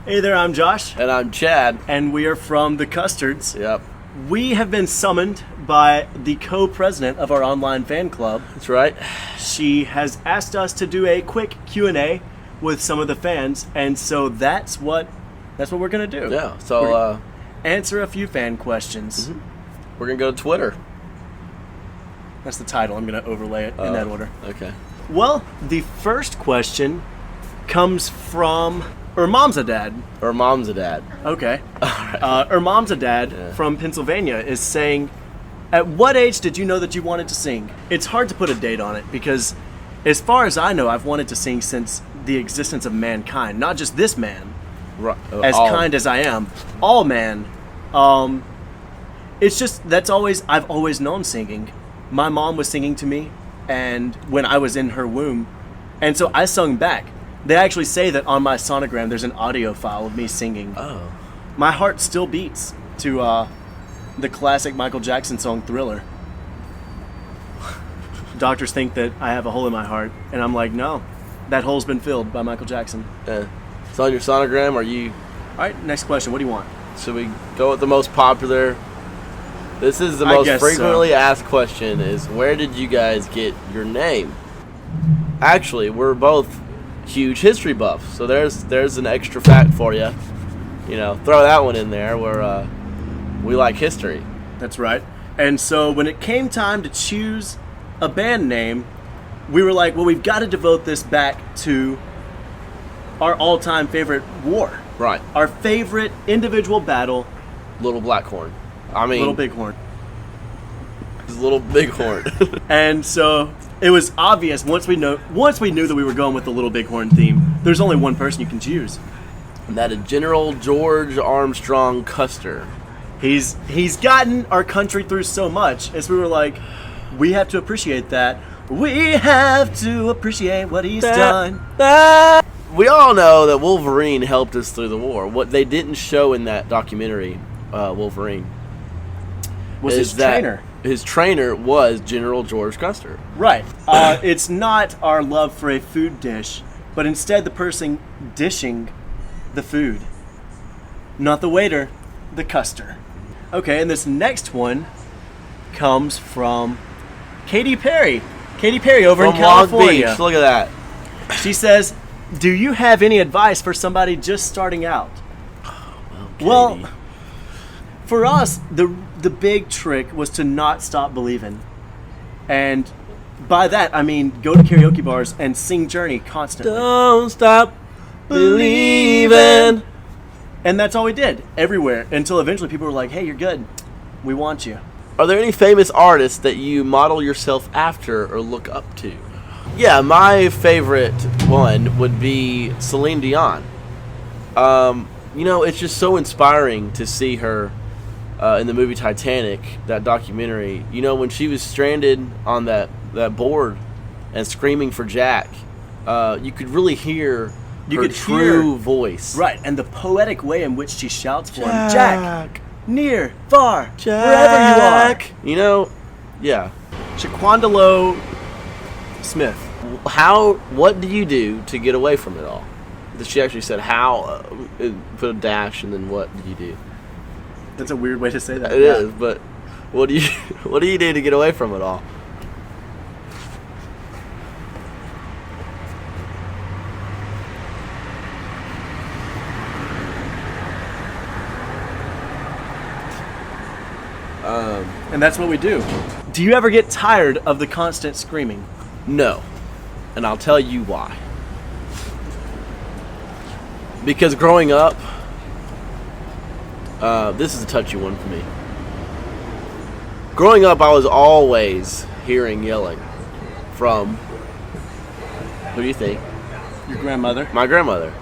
Hey there, I'm Josh. And I'm Chad. And we are from the Custerds. Yep. We have been summoned by the co-president of our online fan club. That's right. She has asked us to do a quick Q&A with some of the fans, and so that's what we're going to do. Yeah, so answer a few fan questions. Mm-hmm. We're going to go to Twitter. That's the title. I'm going to overlay it in that order. Okay. Well, the first question comes from Ermamzadad. Ermamzadad. Okay. All right. Ermamzadad from Pennsylvania is saying, at what age did you know that you wanted to sing? It's hard to put a date on it because as far as I know, I've wanted to sing since the existence of mankind. Not just this man, Right. as kind as I am. All man. It's just, I've always known singing. My mom was singing to me and when I was in her womb. And so I sung back. They actually say that on my sonogram there's an audio file of me singing. Oh. My heart still beats to the classic Michael Jackson song Thriller. Doctors think that I have a hole in my heart, and I'm like, no, that hole's been filled by Michael Jackson. Yeah. It's on your sonogram. Are you... All right, next question. What do you want? Should we go with the most popular? This is the most frequently asked question is, where did you guys get your name? Actually, we're both huge history buffs, so there's an extra fact for you. You know, throw that one in there where we like history. That's right. And so when it came time to choose a band name, we were like, well, we've got to devote this back to our all-time favorite war. Right. Our favorite individual battle. Little Blackhorn. I mean... Little Bighorn. Little Bighorn. And so it was obvious once we knew that we were going with the Little Bighorn theme, there's only one person you can choose. And that is General George Armstrong Custer. He's gotten our country through so much, as we were like, we have to appreciate that. We have to appreciate what he's done. We all know that Wolverine helped us through the war. What they didn't show in that documentary, Wolverine, was his trainer. His trainer was General George Custer. Right. It's not our love for a food dish, but instead the person dishing the food. Not the waiter, the Custer. Okay, and this next one comes from Katy Perry. Katy Perry over in California. Long Beach. Look at that. She says, do you have any advice for somebody just starting out? Well, for us, the big trick was to not stop believing. And by that, I mean go to karaoke bars and sing Journey constantly. Don't stop believing. And that's all we did, everywhere, until eventually people were like, hey, you're good. We want you. Are there any famous artists that you model yourself after or look up to? Yeah, my favorite one would be Celine Dion. You know, it's just so inspiring to see her in the movie Titanic, that documentary. You know, when she was stranded on that board and screaming for Jack, you could really hear her true voice. Right, and the poetic way in which she shouts for him. Jack! Near, far, Jack, wherever you are. You know, yeah. Shaquandalo Smith. What do you do to get away from it all? She actually said how, put a dash, and then what did you do? That's a weird way to say that. It is, but what do you do to get away from it all? And that's what we do. Do you ever get tired of the constant screaming? No. And I'll tell you why. Because growing up, this is a touchy one for me. Growing up, I was always hearing yelling from, who do you think? Your grandmother. My grandmother.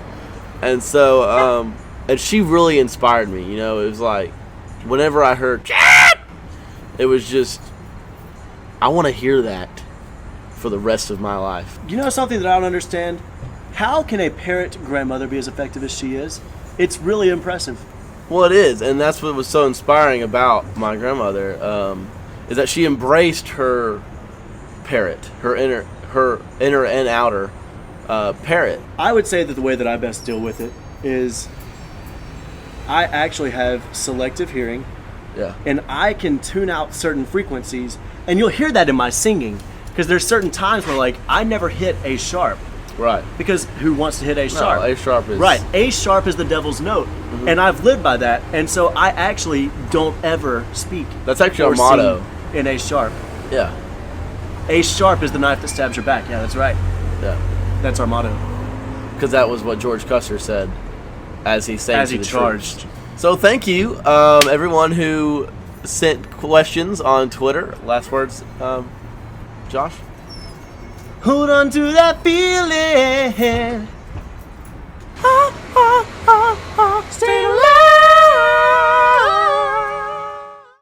And so, and she really inspired me. You know, it was like, whenever I heard, it was just, I want to hear that for the rest of my life. You know something that I don't understand? How can a parent grandmother be as effective as she is? It's really impressive. Well, it is, and that's what was so inspiring about my grandmother, is that she embraced her parrot, her inner and outer parrot. I would say that the way that I best deal with it is I actually have selective hearing, Yeah. and I can tune out certain frequencies, and you'll hear that in my singing, because there's certain times where like I never hit A sharp, Right. because who wants to hit A sharp? No, A sharp is Right, A sharp is the devil's note, and I've lived by that, and so I actually don't ever speak. That's actually or our motto. sing in A sharp. Yeah. A sharp is the knife that stabs your back. Yeah, that's right. Yeah. That's our motto. Because that was what George Custer said as he sang As to he the charged. troops. So thank you, everyone who sent questions on Twitter. Last words, Josh? Hold on to that feeling. Stay